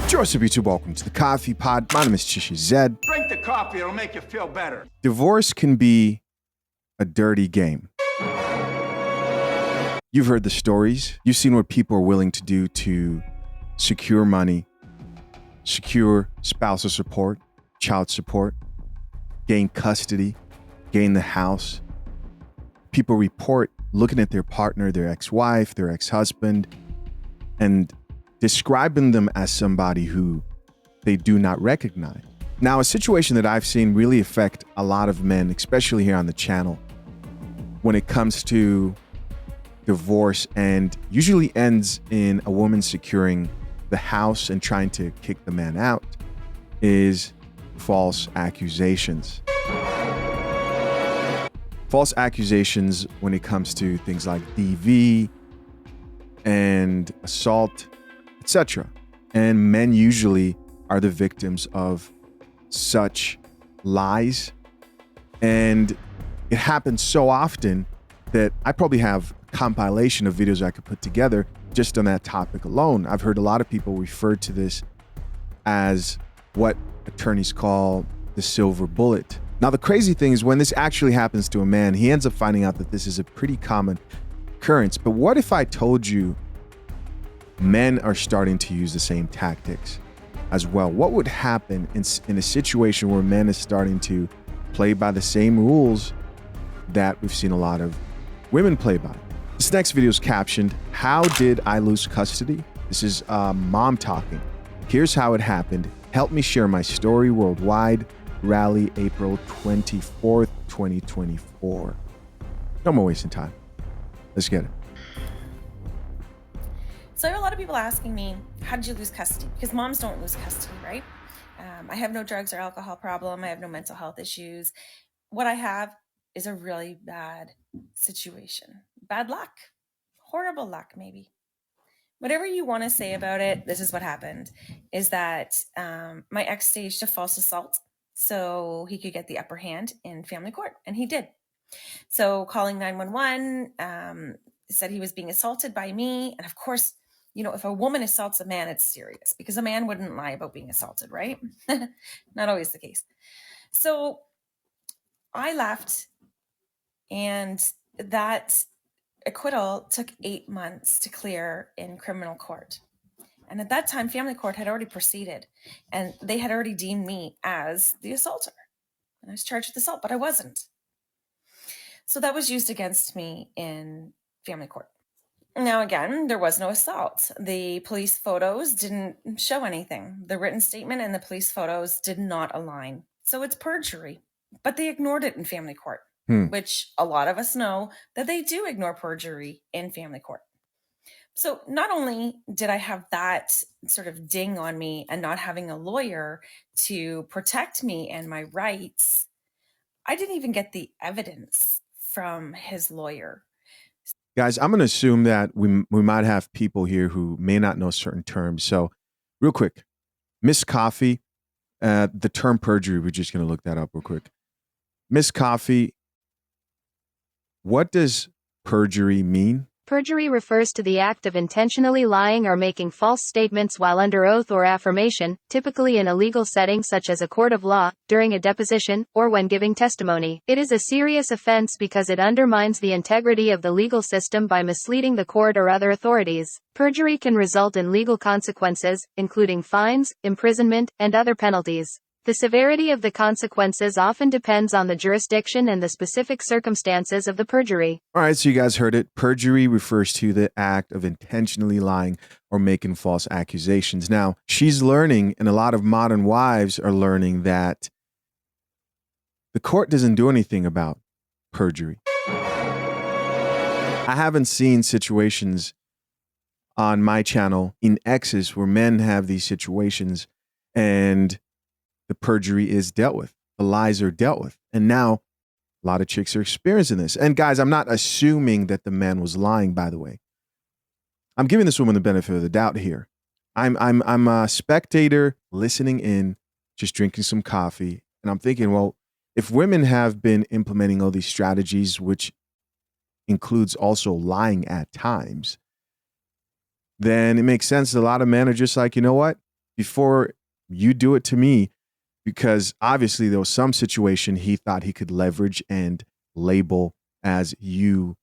Joseph YouTube, welcome to the Coffee Pod. My name is Chisha Zed. Drink the coffee, it'll make you feel better. Divorce can be a dirty game. You've heard the stories. You've seen what people are willing to do to secure money, secure spousal support, child support, gain custody, gain the house. People report looking at their partner, their ex-wife, their ex-husband, and describing them as somebody who they do not recognize. Now, a situation that I've seen really affect a lot of men, especially here on the channel, when it comes to divorce, and usually ends in a woman securing the house and trying to kick the man out, is false accusations. False accusations when it comes to things like DV and assault, etc. And men usually are the victims of such lies. And it happens so often that I probably have a compilation of videos I could put together just on that topic alone. I've heard a lot of people refer to this as what attorneys call the silver bullet. Now, the crazy thing is when this actually happens to a man, he ends up finding out that this is a pretty common occurrence. But what if I told you men are starting to use the same tactics as well? What would happen in a situation where men is starting to play by the same rules that we've seen a lot of women play by? This next video is captioned, "How did I lose custody?" This is mom talking. Here's how it happened. Help me share my story worldwide. Rally, April 24th, 2024. No more wasting time. Let's get it. So I have a lot of people asking me, how did you lose custody? Because moms don't lose custody, right? I have no drugs or alcohol problem. I have no mental health issues. What I have is a really bad situation. Bad luck. Horrible luck, maybe. Whatever you want to say about it, this is what happened, is that my ex staged a false assault so he could get the upper hand in family court, and he did. So calling 911, said he was being assaulted by me. And of course, you know, if a woman assaults a man, it's serious because a man wouldn't lie about being assaulted, right? Not always the case. So I left, and that acquittal took 8 months to clear in criminal court. And at that time, family court had already proceeded, and they had already deemed me as the assaulter. And I was charged with assault, but I wasn't. So that was used against me in family court. Now, again, there was no assault. The police photos didn't show anything. The written statement and the police photos did not align. So it's perjury. But they ignored it in family court, which a lot of us know that they do ignore perjury in family court. So not only did I have that sort of ding on me and not having a lawyer to protect me and my rights, I didn't even get the evidence from his lawyer. Guys, I'm going to assume that we might have people here who may not know certain terms. So real quick, Miss Coffee, the term perjury, we're just going to look that up real quick. Miss Coffee, what does perjury mean? Perjury refers to the act of intentionally lying or making false statements while under oath or affirmation, typically in a legal setting such as a court of law, during a deposition, or when giving testimony. It is a serious offense because it undermines the integrity of the legal system by misleading the court or other authorities. Perjury can result in legal consequences, including fines, imprisonment, and other penalties. The severity of the consequences often depends on the jurisdiction and the specific circumstances of the perjury. All right, so you guys heard it. Perjury refers to the act of intentionally lying or making false accusations. Now, she's learning, and a lot of modern wives are learning, that the court doesn't do anything about perjury. I haven't seen situations on my channel in X's where men have these situations and the perjury is dealt with. The lies are dealt with. And now a lot of chicks are experiencing this. And guys, I'm not assuming that the man was lying, by the way. I'm giving this woman the benefit of the doubt here. I'm a spectator listening in, just drinking some coffee. And I'm thinking, well, if women have been implementing all these strategies, which includes also lying at times, then it makes sense that a lot of men are just like, you know what? before you do it to me, because obviously there was some situation he thought he could leverage and label as you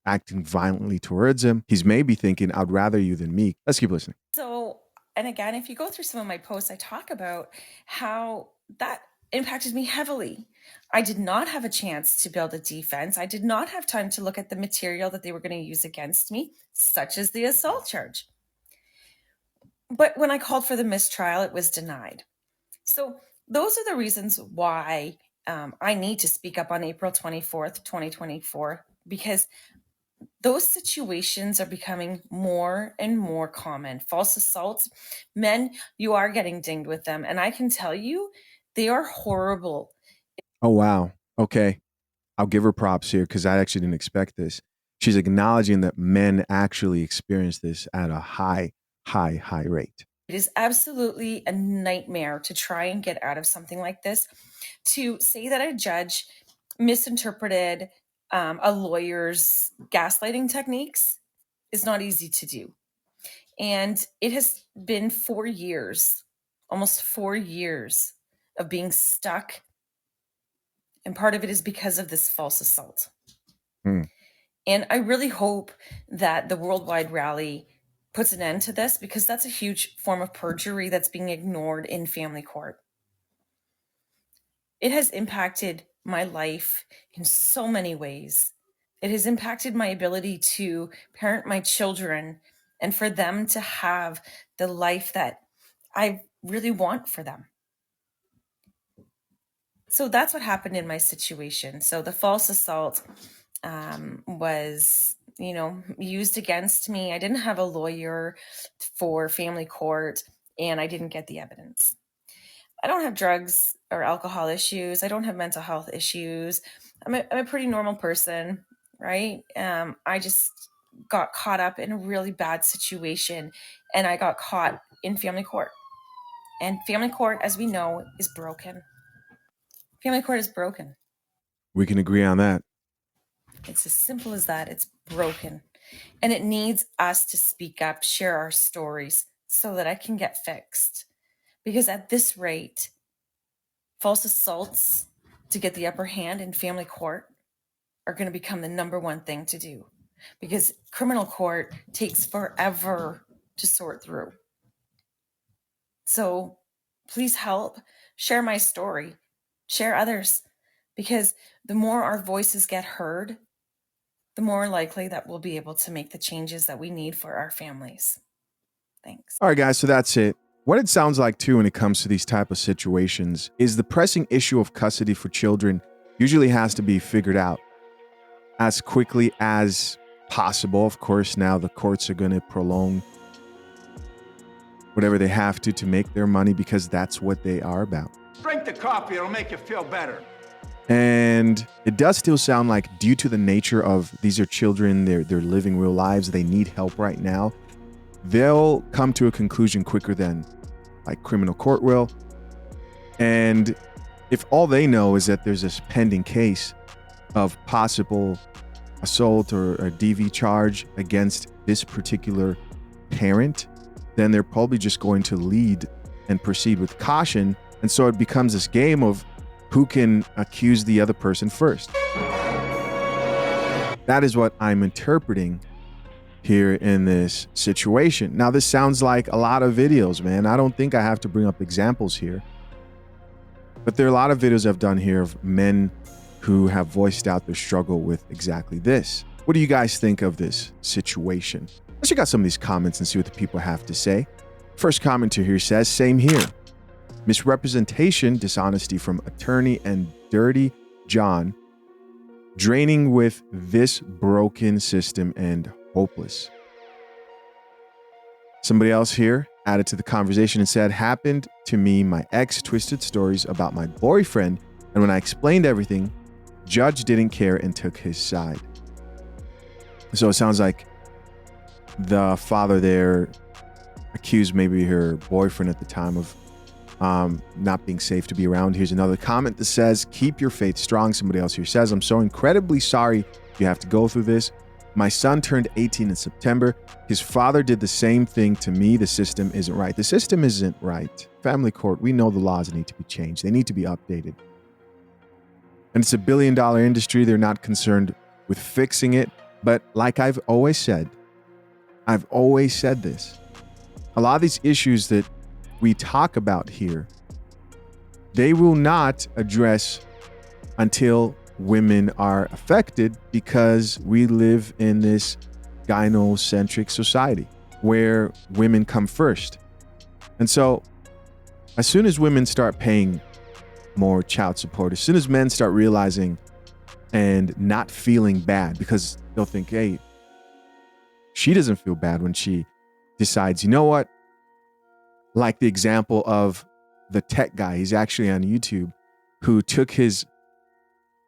acting violently towards him. He's maybe thinking, I'd rather you than me. Let's keep listening. So, and again, if you go through some of my posts, I talk about how that impacted me heavily. I did not have a chance to build a defense. I did not have time to look at the material that they were going to use against me, such as the assault charge. But when I called for the mistrial, it was denied. So those are the reasons why I need to speak up on April 24th, 2024, because those situations are becoming more and more common. False assaults, men, you are getting dinged with them. And I can tell you, they are horrible. Oh, wow. Okay. I'll give her props here because I actually didn't expect this. She's acknowledging that men actually experience this at a high rate. It is absolutely a nightmare to try and get out of something like this. To say that a judge misinterpreted a lawyer's gaslighting techniques is not easy to do. And it has been 4 years, almost 4 years of being stuck. And part of it is because of this false assault. And I really hope that the worldwide rally puts an end to this, because that's a huge form of perjury that's being ignored in family court. It has impacted my life in so many ways. It has impacted my ability to parent my children and for them to have the life that I really want for them. So that's what happened in my situation. So the false assault was, used against me. I didn't have a lawyer for family court, and I didn't get the evidence. I don't have drugs or alcohol issues. I don't have mental health issues. I'm a pretty normal person, right? I just got caught up in a really bad situation, and I got caught in family court. And family court, as we know, is broken. Family court is broken. We can agree on that. It's as simple as that. It's broken. And it needs us to speak up, share our stories so that I can get fixed. Because at this rate, false assaults to get the upper hand in family court are going to become the number one thing to do. Because criminal court takes forever to sort through. So please help, share my story, share others. Because the more our voices get heard, the more likely that we'll be able to make the changes that we need for our families. Thanks. All right, guys, so that's it. What it sounds like, too, when it comes to these type of situations is the pressing issue of custody for children usually has to be figured out as quickly as possible. Of course, now the courts are going to prolong whatever they have to make their money, because that's what they are about. Drink the coffee, it'll make you feel better. And it does still sound like, due to the nature of these are children, they're living real lives, they need help right now, they'll come to a conclusion quicker than like criminal court will. And if all they know is that there's this pending case of possible assault or a DV charge against this particular parent, then they're probably just going to lead and proceed with caution. And so it becomes this game of who can accuse the other person first. That is what I'm interpreting here in this situation. Now, this sounds like a lot of videos, man. I don't think I have to bring up examples here. But there are a lot of videos I've done here of men who have voiced out their struggle with exactly this. What do you guys think of this situation? Let's check out some of these comments and see what the people have to say. First commenter here says, same here. Misrepresentation, dishonesty from attorney and Dirty John, draining with this broken system and hopeless. Somebody else here added to the conversation and said, happened to me, my ex twisted stories about my boyfriend, and when I explained everything, judge didn't care and took his side. So it sounds like the father there accused maybe her boyfriend at the time of not being safe to be around. Here's another comment that says, keep your faith strong. Somebody else here says, I'm so incredibly sorry you have to go through this. My son turned 18 in September. His father did the same thing to me. The system isn't right. The system isn't right. Family court, we know the laws need to be changed. They need to be updated. And it's a billion-dollar industry. They're not concerned with fixing it. But like I've always said this, a lot of these issues that we talk about here, they will not address until women are affected, because we live in this gynocentric society where women come first. And so as soon as women start paying more child support, as soon as men start realizing and not feeling bad, because they'll think, hey, she doesn't feel bad when she decides, you know what? Like the example of the tech guy, he's actually on YouTube, who took his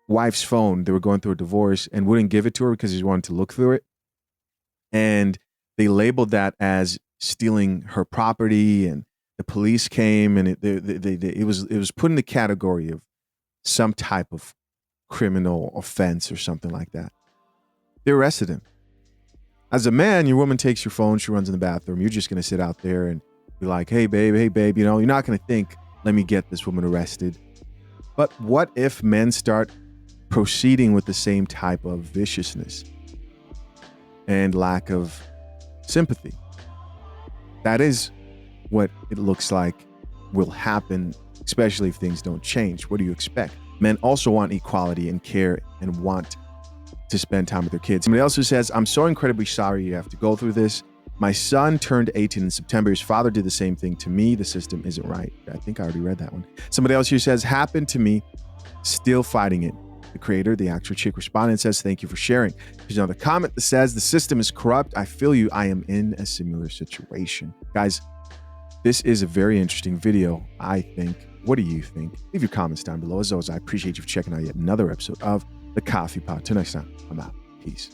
wife's phone. They were going through a divorce and wouldn't give it to her because he wanted to look through it. And they labeled that as stealing her property, and the police came, and it was put in the category of some type of criminal offense or something like that. They arrested him. As a man, your woman takes your phone, she runs in the bathroom. You're just going to sit out there and be like, hey, babe, you know, you're not going to think, let me get this woman arrested. But what if men start proceeding with the same type of viciousness and lack of sympathy? That is what it looks like will happen, especially if things don't change. What do you expect? Men also want equality and care and want to spend time with their kids. Somebody else who says, I'm so incredibly sorry you have to go through this. My son turned 18 in September. His father did the same thing to me. The system isn't right. I think I already read that one. Somebody else who says, happened to me, still fighting it. The creator, the actual chick, responded and says, thank you for sharing. There's another comment that says, the system is corrupt. I feel you. I am in a similar situation. Guys, this is a very interesting video, I think. What do you think? Leave your comments down below. As always, I appreciate you for checking out yet another episode of The Coffee Pot. Till next time, I'm out. Peace.